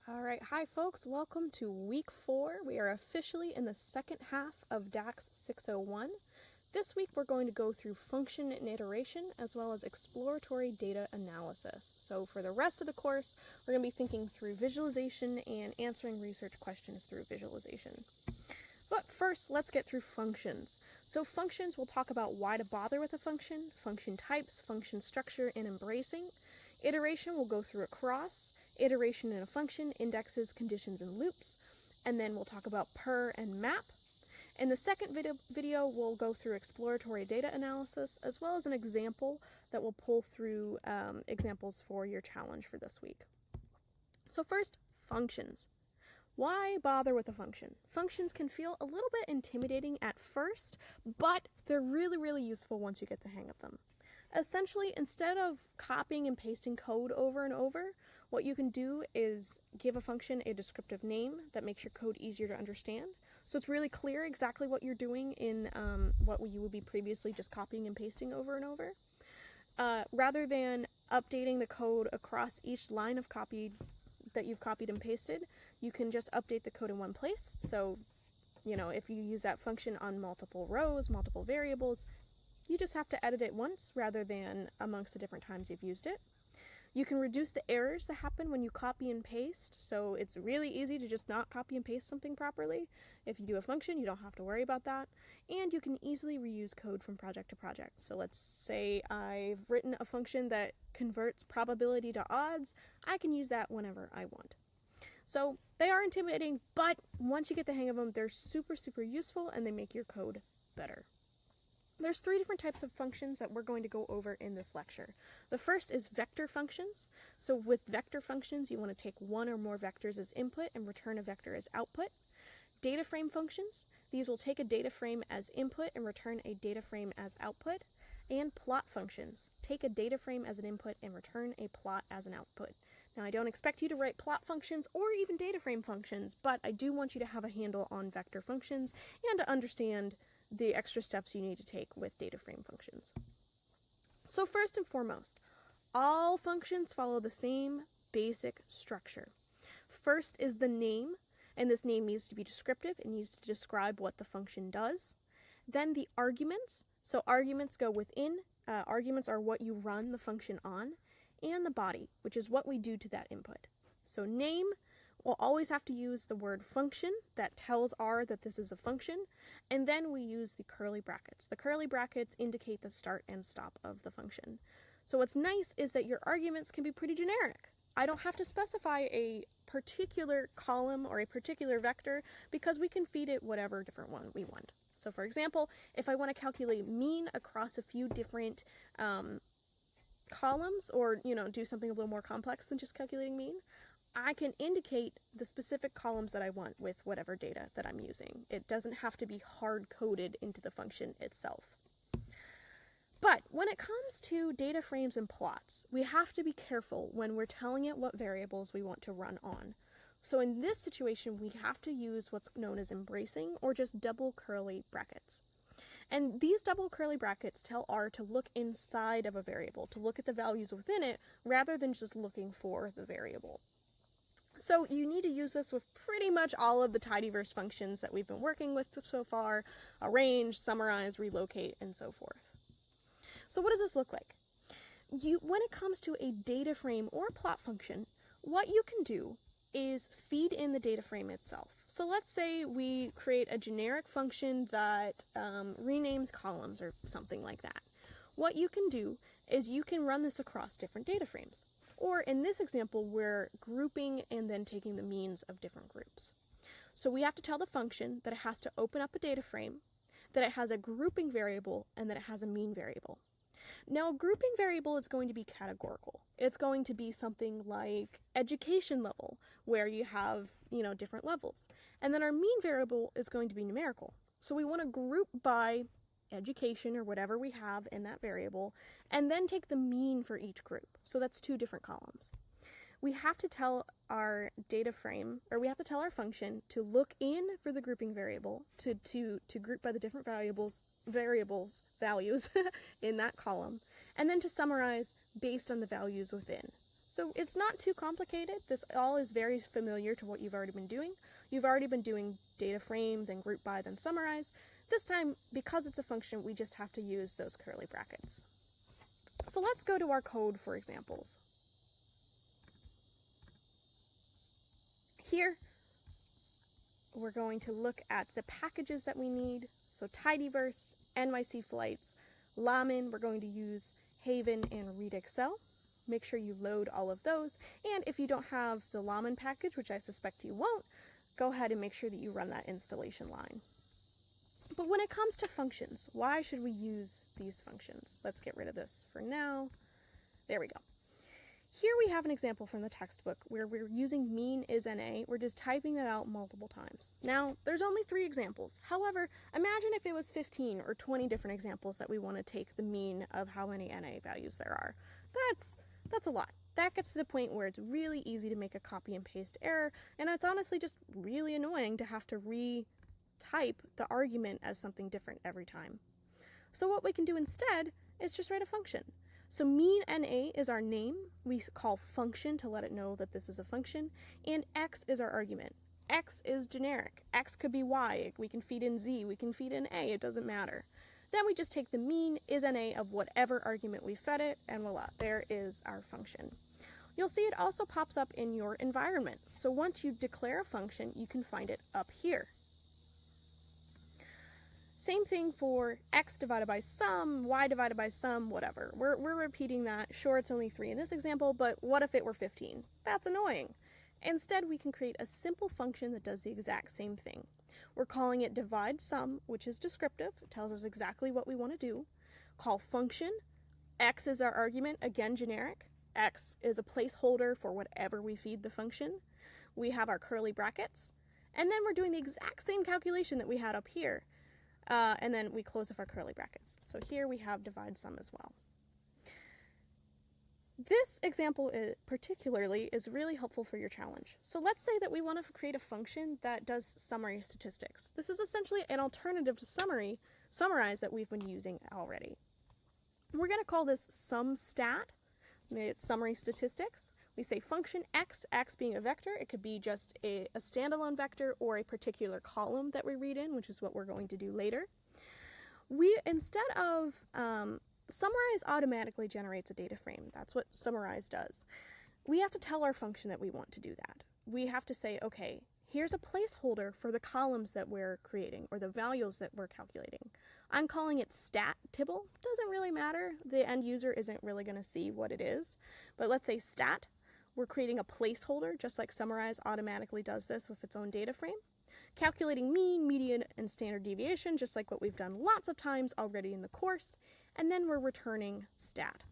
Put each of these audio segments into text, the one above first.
All right, hi folks, welcome to week 4. We are officially in the second half of DAX 601. This week we're going to go through function and iteration as well as exploratory data analysis. So for the rest of the course, we're going to be thinking through visualization and answering research questions through visualization. But first, let's get through functions. So functions, we'll talk about why to bother with a function, function types, function structure, and embracing. Iteration, we'll go through across. Iteration in a function, indexes, conditions, and loops. And then we'll talk about per and map. In the second video, we'll go through exploratory data analysis, as well as an example that will pull through examples for your challenge for this week. So first, functions. Why bother with a function? Functions can feel a little bit intimidating at first, but they're really, really useful once you get the hang of them. Essentially, instead of copying and pasting code over and over, what you can do is give a function a descriptive name that makes your code easier to understand. So it's really clear exactly what you're doing in what you would be previously just copying and pasting over and over. Rather than updating the code across each line of copy that you've copied and pasted, you can just update the code in one place. So, if you use that function on multiple rows, multiple variables, you just have to edit it once rather than amongst the different times you've used it. You can reduce the errors that happen when you copy and paste, so it's really easy to just not copy and paste something properly. If you do a function, you don't have to worry about that. And you can easily reuse code from project to project. So let's say I've written a function that converts probability to odds. I can use that whenever I want. So they are intimidating, but once you get the hang of them, they're super, super useful and they make your code better. There's 3 different types of functions that we're going to go over in this lecture. The first is vector functions. So with vector functions, you want to take one or more vectors as input and return a vector as output. Data frame functions. These will take a data frame as input and return a data frame as output. And plot functions. Take a data frame as an input and return a plot as an output. Now, I don't expect you to write plot functions or even data frame functions, but I do want you to have a handle on vector functions and to understand the extra steps you need to take with data frame functions. So first and foremost, all functions follow the same basic structure. First is the name, and this name needs to be descriptive. It needs to describe what the function does. Then the arguments. So arguments go within. Arguments are what you run the function on. And the body, which is what we do to that input. So name, we'll always have to use the word function that tells R that this is a function, and then we use the curly brackets. The curly brackets indicate the start and stop of the function. So what's nice is that your arguments can be pretty generic. I don't have to specify a particular column or a particular vector because we can feed it whatever different one we want. So for example, if I want to calculate mean across a few different columns, or do something a little more complex than just calculating mean, I can indicate the specific columns that I want with whatever data that I'm using. It doesn't have to be hard-coded into the function itself. But when it comes to data frames and plots, we have to be careful when we're telling it what variables we want to run on. So in this situation, we have to use what's known as embracing, or just double curly brackets. And these double curly brackets tell R to look inside of a variable, to look at the values within it, rather than just looking for the variable. So you need to use this with pretty much all of the tidyverse functions that we've been working with so far: arrange, summarize, relocate, and so forth. So what does this look like? When it comes to a data frame or plot function, what you can do is feed in the data frame itself. So let's say we create a generic function that renames columns or something like that. What you can do is you can run this across different data frames. Or in this example, we're grouping and then taking the means of different groups. So we have to tell the function that it has to open up a data frame, that it has a grouping variable, and that it has a mean variable. Now, a grouping variable is going to be categorical. It's going to be something like education level, where you have, different levels. And then our mean variable is going to be numerical. So we want to group by education or whatever we have in that variable, and then take the mean for each group. So that's 2 different columns. We have to tell our data frame, or we have to tell our function to look in for the grouping variable, to group by the different values in that column, and then to summarize based on the values within. So it's not too complicated. This all is very familiar to what you've already been doing. You've already been doing data frame, then group by, then summarize. This time, because it's a function, we just have to use those curly brackets. So let's go to our code for examples. Here, we're going to look at the packages that we need. So tidyverse, NYC flights, Lamin, we're going to use Haven and ReadExcel. Make sure you load all of those. And if you don't have the Lamin package, which I suspect you won't, go ahead and make sure that you run that installation line. But when it comes to functions, why should we use these functions? Let's get rid of this for now. There we go. Here we have an example from the textbook where we're using mean is NA. We're just typing that out multiple times. Now, there's only 3 examples. However, imagine if it was 15 or 20 different examples that we want to take the mean of how many NA values there are. That's a lot. That gets to the point where it's really easy to make a copy and paste error, and it's honestly just really annoying to have to retype the argument as something different every time. So what we can do instead is just write a function. So mean NA is our name. We call function to let it know that this is a function, and X is our argument. X is generic. X could be Y. We can feed in Z. We can feed in A. It doesn't matter. Then we just take the mean is NA of whatever argument we fed it, and voila, there is our function. You'll see it also pops up in your environment. So once you declare a function, you can find it up here. Same thing for x divided by sum, y divided by sum, whatever. We're repeating that. Sure, it's only 3 in this example, but what if it were 15? That's annoying. Instead, we can create a simple function that does the exact same thing. We're calling it divide sum, which is descriptive. It tells us exactly what we want to do. Call function. X is our argument, again generic. X is a placeholder for whatever we feed the function. We have our curly brackets. And then we're doing the exact same calculation that we had up here. And then we close off our curly brackets. So here we have divide sum as well. This example particularly is really helpful for your challenge. So let's say that we want to create a function that does summary statistics. This is essentially an alternative to summarize that we've been using already. We're going to call this SumStat. It's summary statistics. We say function x being a vector. It could be just a standalone vector or a particular column that we read in, which is what we're going to do later. Instead of summarize automatically generates a data frame. That's what summarize does. We have to tell our function that we want to do that. We have to say, okay, here's a placeholder for the columns that we're creating or the values that we're calculating. I'm calling it stat tibble. Doesn't really matter. The end user isn't really going to see what it is. But let's say stat. We're creating a placeholder, just like summarize automatically does this with its own data frame. Calculating mean, median, and standard deviation, just like what we've done lots of times already in the course. And then we're returning stat.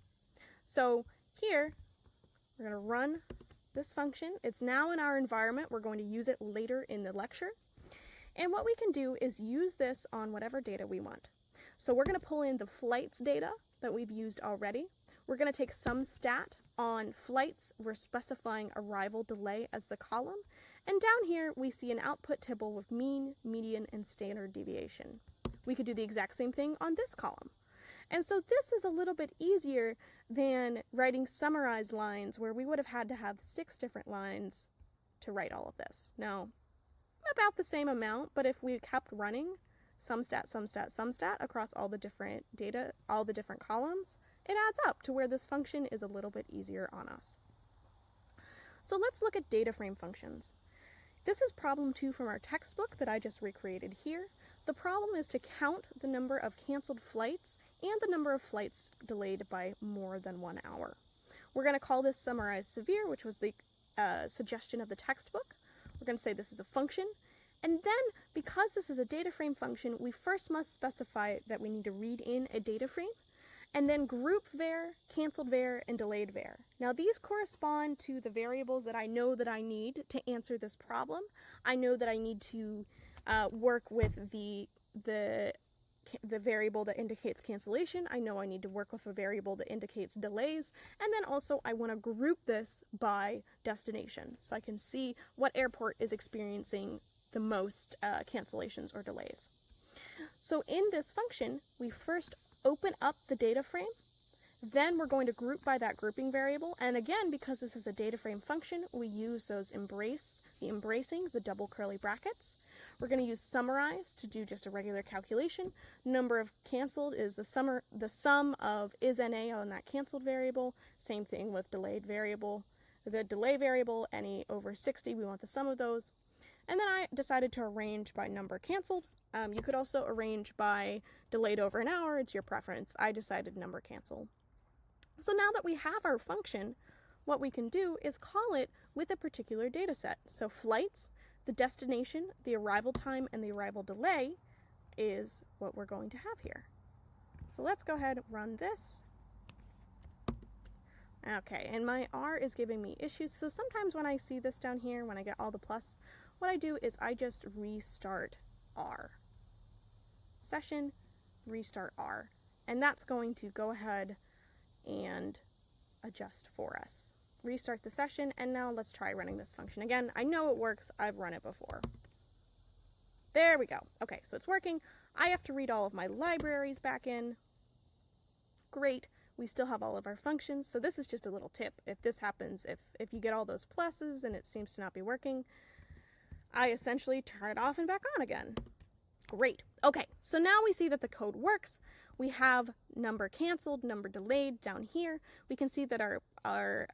So here, we're going to run this function. It's now in our environment. We're going to use it later in the lecture. And what we can do is use this on whatever data we want. So we're going to pull in the flights data that we've used already. We're going to take SumStat on flights. We're specifying arrival delay as the column. And down here, we see an output table with mean, median, and standard deviation. We could do the exact same thing on this column. And so this is a little bit easier than writing summarized lines where we would have had to have 6 different lines to write all of this. Now, about the same amount, but if we kept running SumStat, SumStat, SumStat across all the different data, all the different columns, it adds up to where this function is a little bit easier on us. So let's look at data frame functions. This is problem 2 from our textbook that I just recreated here. The problem is to count the number of canceled flights and the number of flights delayed by more than 1 hour. We're going to call this summarize severe, which was the suggestion of the textbook. We're going to say this is a function. And then, because this is a data frame function, we first must specify that we need to read in a data frame, and then group var, canceled var, and delayed var. Now these correspond to the variables that I know that I need to answer this problem. I know that I need to work with the variable that indicates cancellation. I know I need to work with a variable that indicates delays. And then also I want to group this by destination so I can see what airport is experiencing the most cancellations or delays. So in this function, we first open up the data frame. Then we're going to group by that grouping variable, and again, because this is a data frame function, we use the embracing, the double curly brackets. We're going to use summarize to do just a regular calculation. Number of canceled is the sum of is NA on that canceled variable. Same thing with delayed variable. The delay variable, any over 60, we want the sum of those. And then I decided to arrange by number canceled. You could also arrange by delayed over an hour. It's your preference. I decided number cancel. So now that we have our function, what we can do is call it with a particular data set. So flights, the destination, the arrival time, and the arrival delay is what we're going to have here. So let's go ahead and run this. Okay, and my R is giving me issues. So sometimes when I see this down here, when I get all the plus, what I do is I just restart R. Session, restart R. And that's going to go ahead and adjust for us. Restart the session, and now let's try running this function again. I know it works. I've run it before. There we go. Okay, so it's working. I have to read all of my libraries back in. Great. We still have all of our functions. So this is just a little tip. If this happens, if you get all those pluses and it seems to not be working, I essentially turn it off and back on again. Great. Okay, so now we see that the code works. We have number canceled, number delayed down here. We can see that our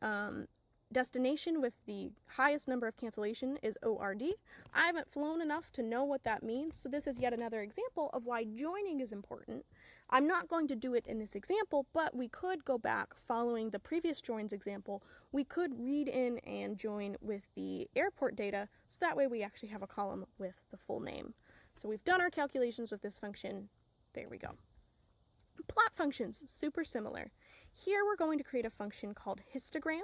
destination with the highest number of cancellation is ORD. I haven't flown enough to know what that means, so this is yet another example of why joining is important. I'm not going to do it in this example, but we could go back following the previous joins example. We could read in and join with the airport data, so that way we actually have a column with the full name. So we've done our calculations with this function. There we go. Plot functions, super similar. Here we're going to create a function called histogram.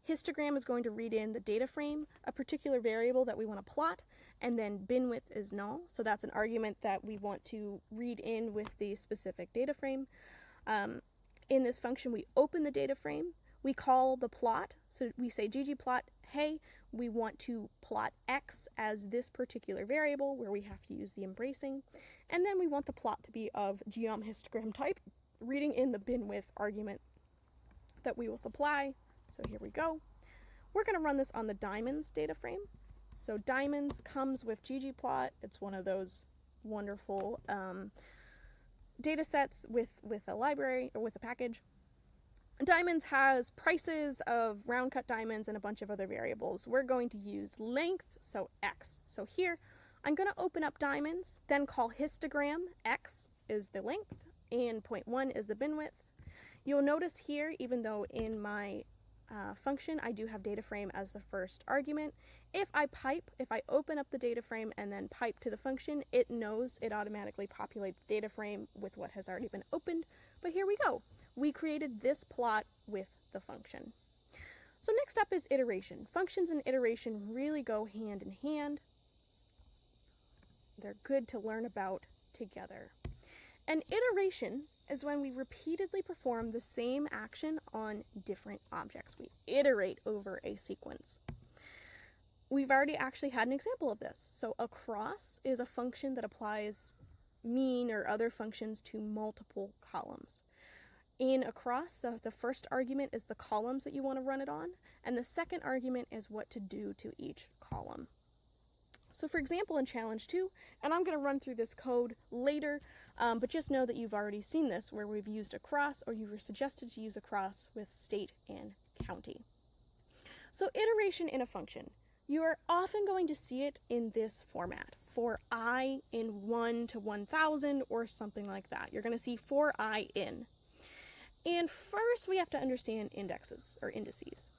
Histogram is going to read in the data frame, a particular variable that we want to plot, and then bin width is null. So that's an argument that we want to read in with the specific data frame. In this function, we open the data frame. We call the plot, so we say ggplot, hey, we want to plot x as this particular variable where we have to use the embracing, and then we want the plot to be of geom histogram type, reading in the bin width argument that we will supply. So here we go. We're going to run this on the diamonds data frame. So diamonds comes with ggplot. It's one of those wonderful data sets with a library or with a package. Diamonds has prices of round cut diamonds and a bunch of other variables. We're going to use length, so x. So here, I'm going to open up diamonds, then call histogram, x is the length, and 0.1 is the bin width. You'll notice here, even though in my function I do have data frame as the first argument, if I open up the data frame and then pipe to the function, it knows it automatically populates data frame with what has already been opened. But here we go. We created this plot with the function. So next up is iteration. Functions and iteration really go hand in hand. They're good to learn about together. An iteration is when we repeatedly perform the same action on different objects. We iterate over a sequence. We've already actually had an example of this. So across is a function that applies mean or other functions to multiple columns. In across, the first argument is the columns that you want to run it on, and the second argument is what to do to each column. So for example, in challenge 2, and I'm going to run through this code later, but just know that you've already seen this where we've used across, or you were suggested to use across with state and county. So iteration in a function. You are often going to see it in this format, for I in 1 to 1000 or something like that. You're going to see for I in. And first we have to understand indexes or indices.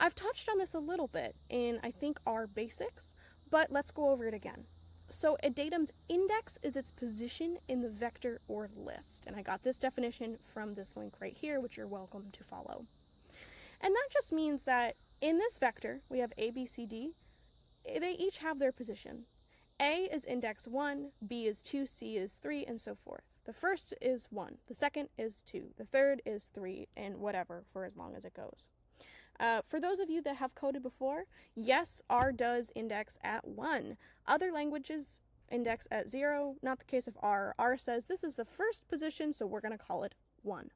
I've touched on this a little bit in I think our basics, but let's go over it again. So a datum's index is its position in the vector or list. And I got this definition from this link right here, which you're welcome to follow. And that just means that in this vector, we have A, B, C, D. They each have their position. A is index 1, B is 2, C is 3, and so forth. The first is 1, the second is 2, the third is 3, and whatever for as long as it goes. For those of you that have coded before, yes, R does index at 1. Other languages index at 0, not the case of R. R says this is the first position, so we're going to call it 1.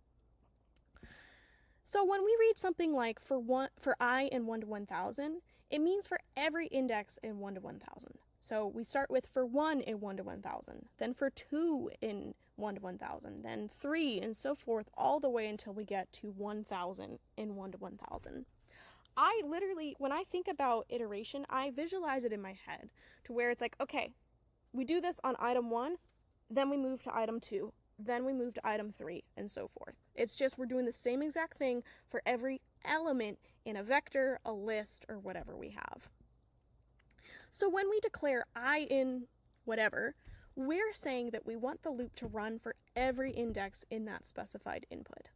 So when we read something like for I in 1 to 1000, it means for every index in 1 to 1000. So we start with for 1 in 1 to 1000, then for 2 in 1 to 1000, then 3, and so forth, all the way until we get to 1000 in 1 to 1000. I literally, when I think about iteration, I visualize it in my head to where it's like, okay, we do this on item 1, then we move to item 2, then we move to item 3, and so forth. It's just we're doing the same exact thing for every element in a vector, a list, or whatever we have. So when we declare I in whatever, we're saying that we want the loop to run for every index in that specified input.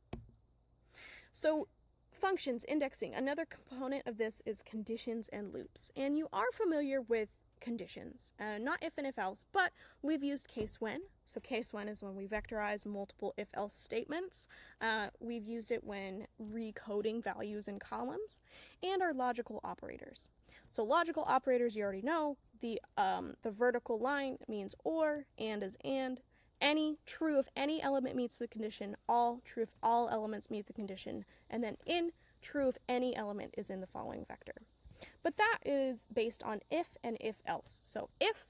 So functions, indexing, another component of this is conditions and loops. And you are familiar with conditions, not if and if else, but we've used case when. So case when is when we vectorize multiple if else statements. We've used it when recoding values in columns, and our logical operators. So logical operators, you already know, the vertical line means or, and is and, any, true if any element meets the condition, all, true if all elements meet the condition, and then in, true if any element is in the following vector. But that is based on if and if else. So if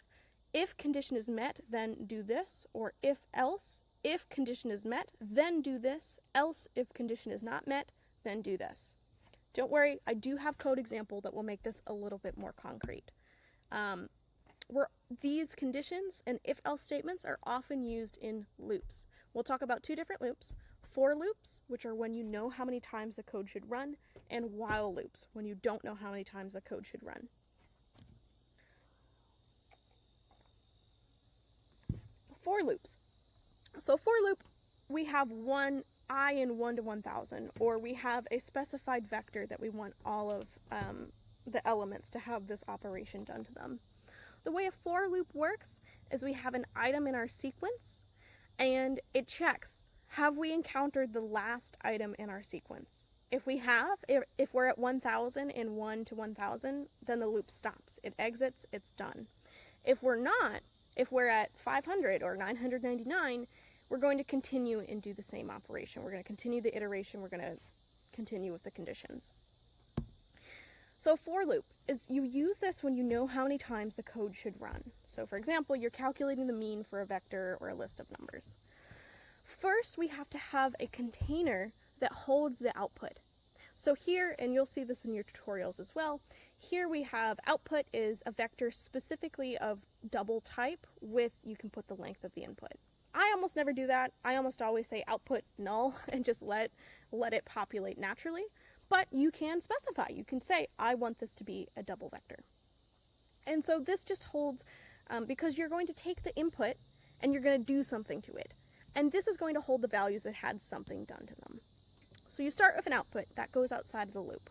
condition is met, then do this, or if else, if condition is met, then do this, else if condition is not met, then do this. Don't worry, I do have code example that will make this a little bit more concrete. These conditions and if-else statements are often used in loops. We'll talk about two different loops: for loops, which are when you know how many times the code should run, and while loops, when you don't know how many times the code should run. For loops. So for loop, we have one I in 1 to 1000, or we have a specified vector that we want all of the elements to have this operation done to them. The way a for loop works is we have an item in our sequence, and it checks, have we encountered the last item in our sequence? If we have, if we're at 1000 in 1 to 1000, then the loop stops. It exits, it's done. If we're not, if we're at 500 or 999, we're going to continue and do the same operation. We're going to continue the iteration. We're going to continue with the conditions. So for loop is you use this when you know how many times the code should run. So for example, you're calculating the mean for a vector or a list of numbers. First, we have to have a container that holds the output. So here, and you'll see this in your tutorials as well, here we have output is a vector specifically of double type with, you can put the length of the input. I almost never do that. I almost always say output null and just let it populate naturally. But you can specify. You can say, I want this to be a double vector. And so this just holds, because you're going to take the input and you're going to do something to it. And this is going to hold the values that had something done to them. So you start with an output that goes outside of the loop.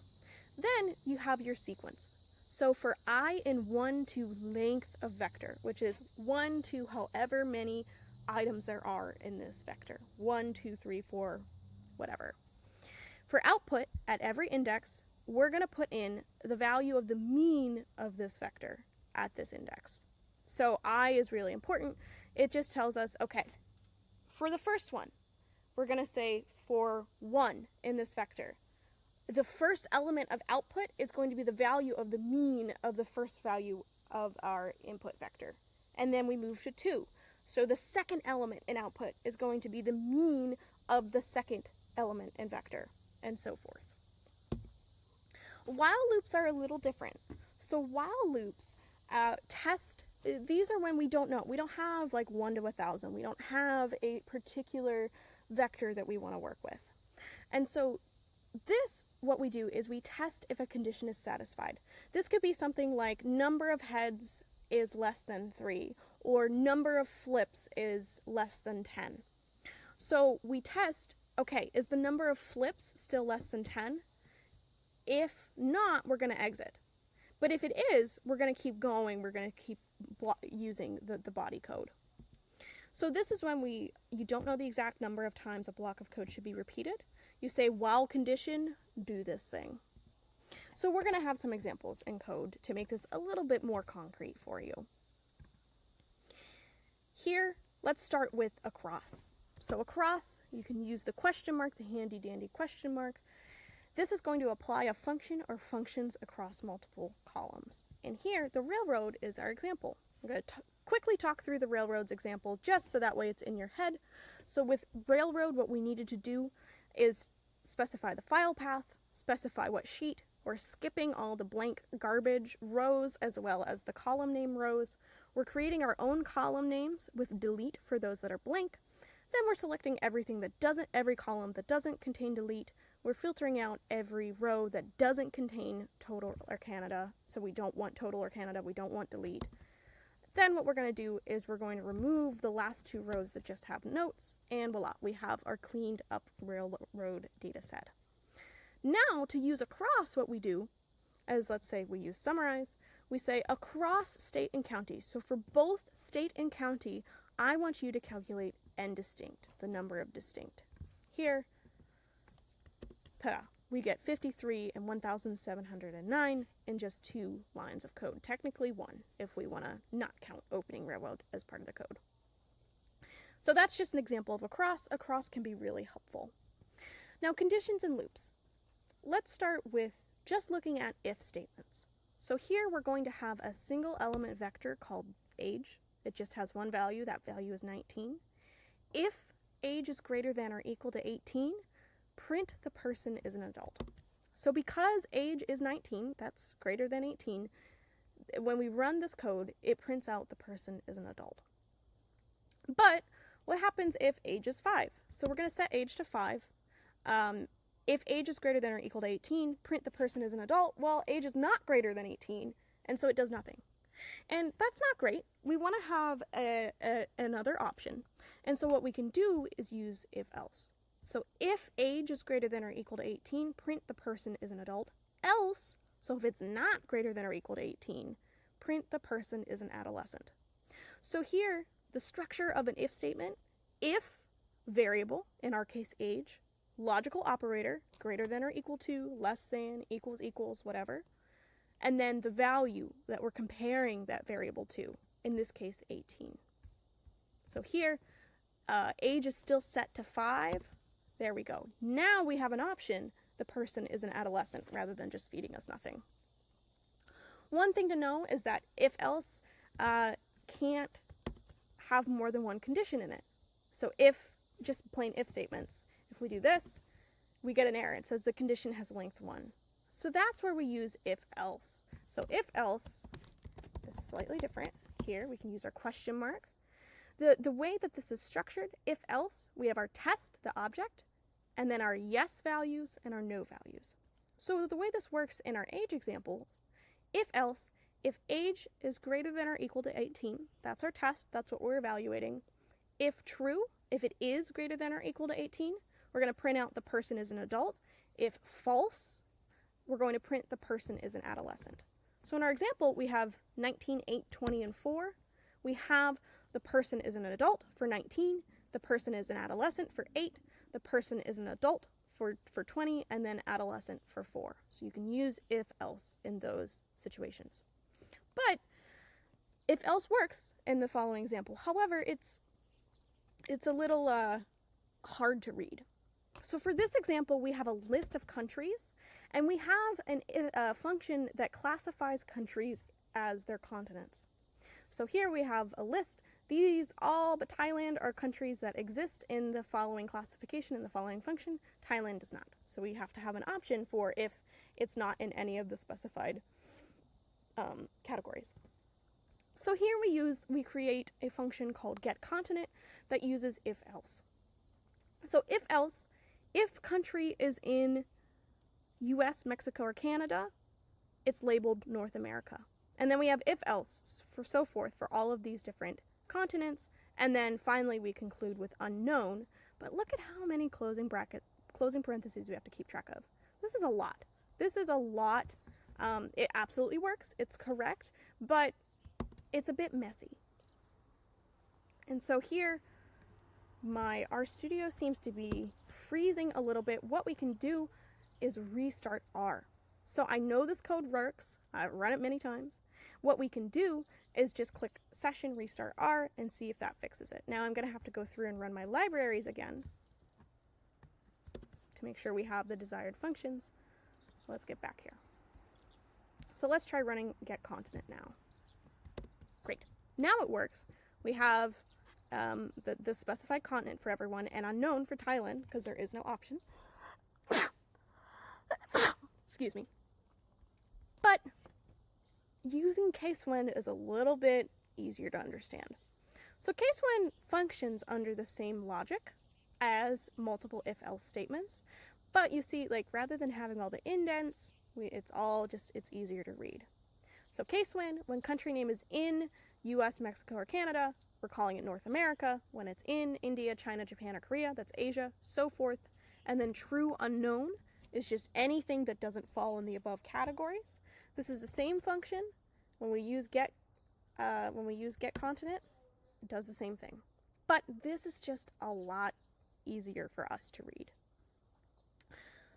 Then you have your sequence. So for I in 1 to length of vector, which is 1 to however many items there are in this vector, 1, 2, 3, 4, whatever. For output, at every index, we're going to put in the value of the mean of this vector at this index. So I is really important. It just tells us, okay, for the first one, we're going to say for 1 in this vector, the first element of output is going to be the value of the mean of the first value of our input vector. And then we move to 2. So the second element in output is going to be the mean of the second element in vector, and so forth. While loops are a little different. So while loops test, these are when we don't know. We don't have like 1 to 1000. We don't have a particular vector that we want to work with. And so this, what we do is we test if a condition is satisfied. This could be something like number of heads is less than 3, or number of flips is less than 10. So we test, okay, is the number of flips still less than 10? If not, we're going to exit. But if it is, we're going to keep going. We're going to keep using the body code. So this is when you don't know the exact number of times a block of code should be repeated. You say while condition, do this thing. So we're going to have some examples in code to make this a little bit more concrete for you. Here, let's start with across. So across, you can use the question mark, the handy dandy question mark. this is going to apply a function or functions across multiple columns. And here, the railroad is our example. I'm going to quickly talk through the railroad's example just so that way it's in your head. So with railroad, what we needed to do is specify the file path, specify what sheet. We're skipping all the blank garbage rows as well as the column name rows. We're creating our own column names with delete for those that are blank. Then we're selecting every column that doesn't contain delete. We're filtering out every row that doesn't contain total or Canada. So we don't want total or Canada, we don't want delete. Then what we're going to do is we're going to remove the last two rows that just have notes, and voila, we have our cleaned up railroad data set. Now to use across, what we do is, let's say we use summarize, we say across state and county. So for both state and county, I want you to calculate n distinct, the number of distinct. Here, ta-da, we get 53 and 1,709 in just 2 lines of code. Technically 1, if we want to not count opening railroad as part of the code. So that's just an example of across. Across can be really helpful. Now, conditions and loops. Let's start with just looking at if statements. So here we're going to have a single element vector called age. It just has one value. That value is 19. If age is greater than or equal to 18, print the person is an adult. So because age is 19, that's greater than 18, when we run this code, it prints out the person is an adult. But what happens if age is 5? So we're going to set age to 5. If age is greater than or equal to 18, print the person is an adult. Well, age is not greater than 18, and so it does nothing. And that's not great. We want to have another option. And so what we can do is use if else. So if age is greater than or equal to 18, print the person is an adult. Else, so if it's not greater than or equal to 18, print the person is an adolescent. So here, the structure of an if statement, if variable, in our case age, logical operator, greater than or equal to, less than, equals, whatever, and then the value that we're comparing that variable to, in this case 18. So here, age is still set to 5. There we go. Now we have an option. The person is an adolescent rather than just feeding us nothing. One thing to know is that if else can't have more than one condition in it. So if, just plain if statements, if we do this, we get an error. It says the condition has length 1. So that's where we use if else. So if else is slightly different. Here we can use our question mark. The way that this is structured, if else, we have our test, the object, and then our yes values and our no values. So the way this works in our age example, if else, if age is greater than or equal to 18, that's our test, that's what we're evaluating. If true, if it is greater than or equal to 18, we're going to print out the person is an adult. If false, we're going to print the person is an adolescent. So in our example, we have 19, 8, 20, and 4. We have the person is an adult for 19, the person is an adolescent for 8, the person is an adult for 20, and then adolescent for 4. So you can use if else in those situations. But if else works in the following example. However, it's a little hard to read. So for this example, we have a list of countries, and we have a function that classifies countries as their continents. So here we have a list. These all but Thailand are countries that exist in the following classification in the following function. Thailand does not. So we have to have an option for if it's not in any of the specified categories. So here we create a function called getContinent that uses if else. So if else, if country is in US, Mexico, or Canada, it's labeled North America. And then we have if else for so forth for all of these different continents. And then finally we conclude with unknown. But look at how many closing parentheses we have to keep track of. This is a lot. This is a lot. It absolutely works. It's correct, but it's a bit messy. And so here, my RStudio seems to be freezing a little bit. What we can do is restart R. So I know this code works. I've run it many times. What we can do is just click session, restart R, and see if that fixes it. Now I'm going to have to go through and run my libraries again to make sure we have the desired functions. let's get back here. So let's try running get continent now. Great. Now it works. We have the specified continent for everyone and unknown for Thailand because there is no option. Excuse me. But using case when is a little bit easier to understand. So case when functions under the same logic as multiple if-else statements, but you see, like, rather than having all the indents, it's easier to read. So case when country name is in US, Mexico, or Canada, we're calling it North America. When it's in India, China, Japan, or Korea, that's Asia, so forth. And then true unknown is just anything that doesn't fall in the above categories. This is the same function. When we use get continent, it does the same thing. But this is just a lot easier for us to read.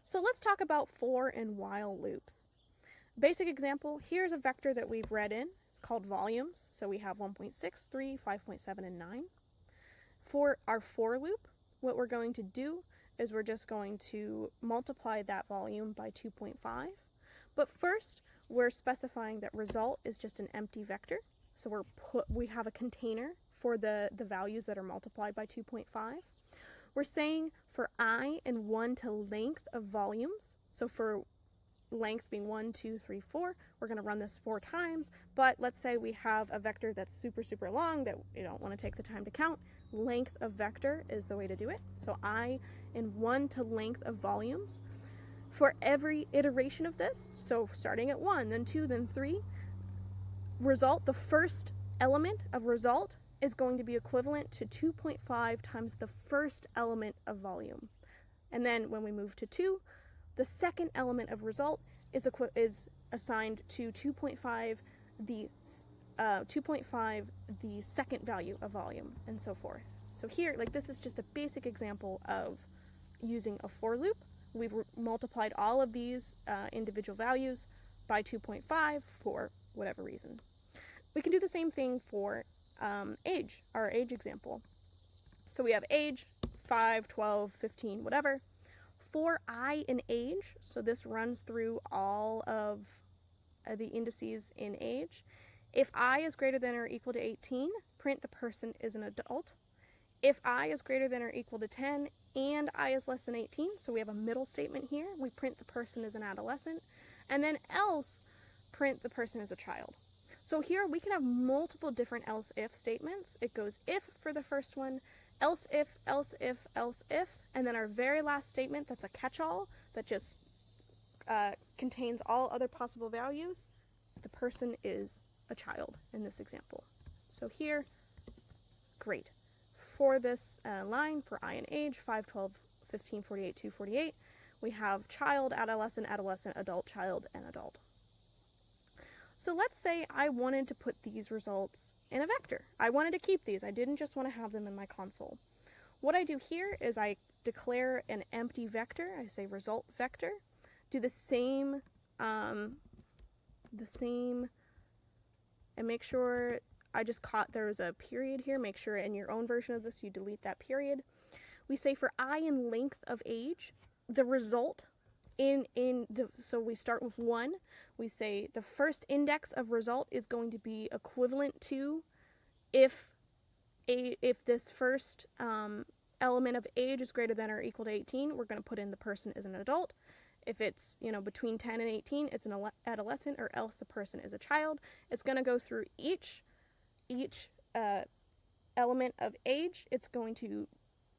So let's talk about for and while loops. Basic example, here's a vector that we've read in. It's called volumes. So we have 1.6, 3, 5.7, and 9. For our for loop, what we're going to do is we're just going to multiply that volume by 2.5. But first, we're specifying that result is just an empty vector. So we have a container for the values that are multiplied by 2.5. We're saying for I and 1 to length of volumes, so for length being 1, 2, 3, 4, we're going to run this 4 times, but let's say we have a vector that's super, super long that we don't want to take the time to count. Length of vector is the way to do it. So I and 1 to length of volumes. For every iteration of this, so starting at 1, then 2, then 3, result, the first element of result is going to be equivalent to 2.5 times the first element of volume. And then when we move to 2, the second element of result is assigned to 2.5 the second value of volume, and so forth. So here, like, this is just a basic example of using a for loop. We've multiplied all of these individual values by 2.5 for whatever reason. We can do the same thing for age, our age example. So we have age, 5, 12, 15, whatever. For I in age, so this runs through all of the indices in age. If I is greater than or equal to 18, print the person is an adult. If I is greater than or equal to 10 and I is less than 18, so we have a middle statement here, we print the person as an adolescent. And then else, print the person as a child. So here we can have multiple different else if statements. It goes if for the first one, else if, else if, else if, and then our very last statement, that's a catch-all that just contains all other possible values. The person is a child in this example. So here, great. For this line, for I and age, 5, 12, 15, 48, 2, 48, we have child, adolescent, adolescent, adult, child, and adult. So let's say I wanted to put these results in a vector. I wanted to keep these. I didn't just want to have them in my console. What I do here is I declare an empty vector. I say result vector. Do the same, and make sure I just caught there was a period here. Make sure in your own version of this you delete that period. We say for I in length of age, the result so we start with 1. We say the first index of result is going to be equivalent to if this first element of age is greater than or equal to 18, we're going to put in the person is an adult. If it's, between 10 and 18, it's an adolescent, or else the person is a child. It's going to go through each element of age. It's going to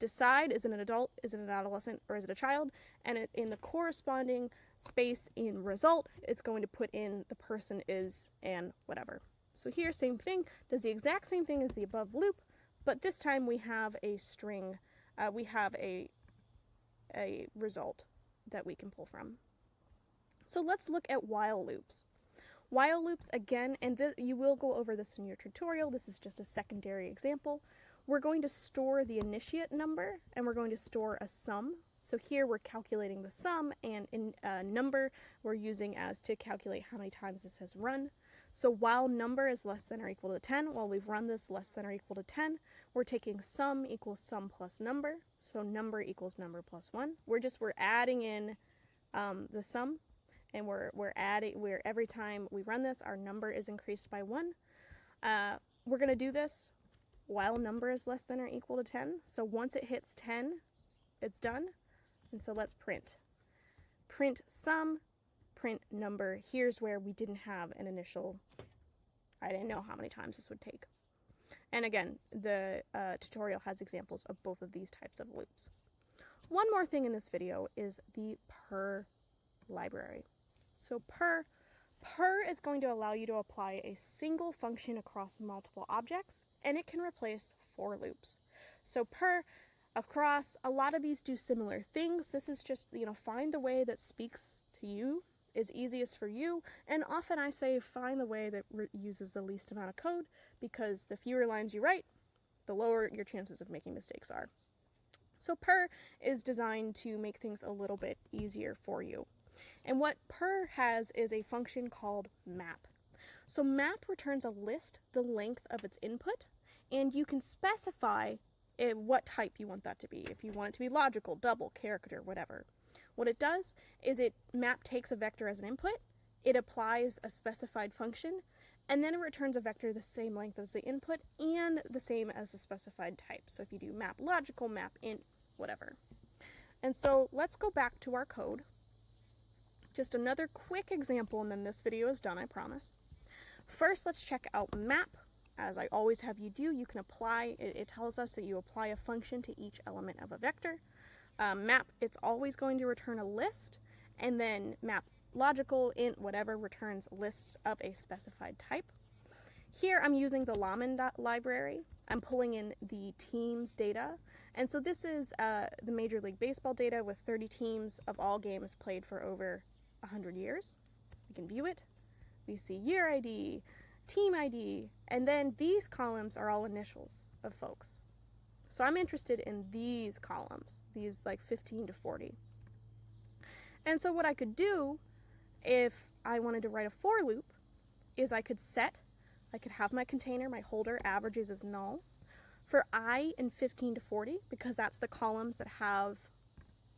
decide, is it an adult, is it an adolescent, or is it a child? And in the corresponding space in result, it's going to put in the person is and whatever. So here, same thing, does the exact same thing as the above loop, but this time we have a string, we have a result that we can pull from. So let's look at while loops. While loops, again, and you will go over this in your tutorial, this is just a secondary example. We're going to store the initiate number, and we're going to store a sum. So here we're calculating the sum, and in number we're using as to calculate how many times this has run. So while number is less than or equal to 10, while we've run this less than or equal to 10, we're taking sum equals sum plus number. So number equals number plus 1. We're adding in the sum, and we're every time we run this, our number is increased by 1. We're going to do this while number is less than or equal to 10. So once it hits 10, it's done. And so let's print. Print sum, print number. Here's where we didn't have an initial, I didn't know how many times this would take. And again, the tutorial has examples of both of these types of loops. One more thing in this video is the per library. So per is going to allow you to apply a single function across multiple objects, and it can replace for loops. So per across, a lot of these do similar things. This is just, find the way that speaks to you, is easiest for you, and often I say find the way that uses the least amount of code, because the fewer lines you write, the lower your chances of making mistakes are. So per is designed to make things a little bit easier for you. And what per has is a function called map. So map returns a list the length of its input, and you can specify what type you want that to be. If you want it to be logical, double, character, whatever. What it does is map takes a vector as an input, it applies a specified function, and then it returns a vector the same length as the input and the same as the specified type. So if you do map logical, map int, whatever. And so let's go back to our code. Just another quick example, and then this video is done, I promise. First, let's check out map. As I always have you do, you can apply, it tells us that you apply a function to each element of a vector. Map, it's always going to return a list, and then map logical, int, whatever, returns lists of a specified type. Here I'm using the Lamin library. I'm pulling in the teams data, and so this is the Major League Baseball data with 30 teams of all games played for over 100 years. We can view it. We see year ID, team ID, and then these columns are all initials of folks. So I'm interested in these columns, these like 15 to 40. And so what I could do if I wanted to write a for loop is I could have my container, my holder, averages as null for I in 15 to 40, because that's the columns that have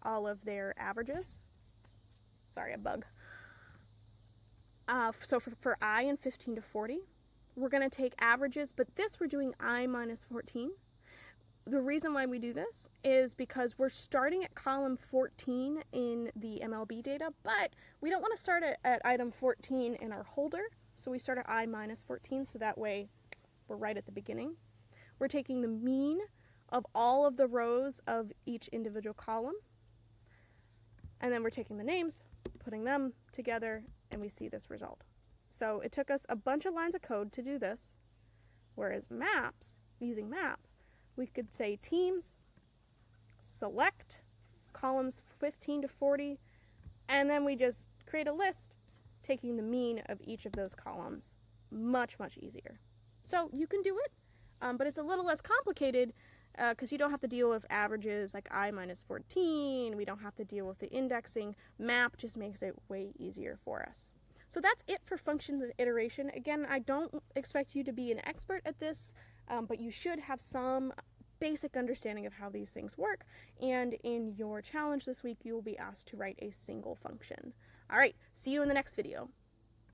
all of their averages. Sorry, a bug. So for I in 15 to 40, we're going to take averages, but this we're doing I minus 14. The reason why we do this is because we're starting at column 14 in the MLB data, but we don't want to start at item 14 in our holder, so we start at I minus 14, so that way we're right at the beginning. We're taking the mean of all of the rows of each individual column, and then we're taking the names, putting them together, and we see this result. So it took us a bunch of lines of code to do this, whereas maps, using map, we could say teams, select columns 15 to 40, and then we just create a list taking the mean of each of those columns. Much, much easier. So you can do it, but it's a little less complicated because you don't have to deal with averages like I minus 14. We don't have to deal with the indexing. Map just makes it way easier for us. So that's it for functions and iteration. Again, I don't expect you to be an expert at this, but you should have some basic understanding of how these things work. And in your challenge this week, you will be asked to write a single function. All right, see you in the next video.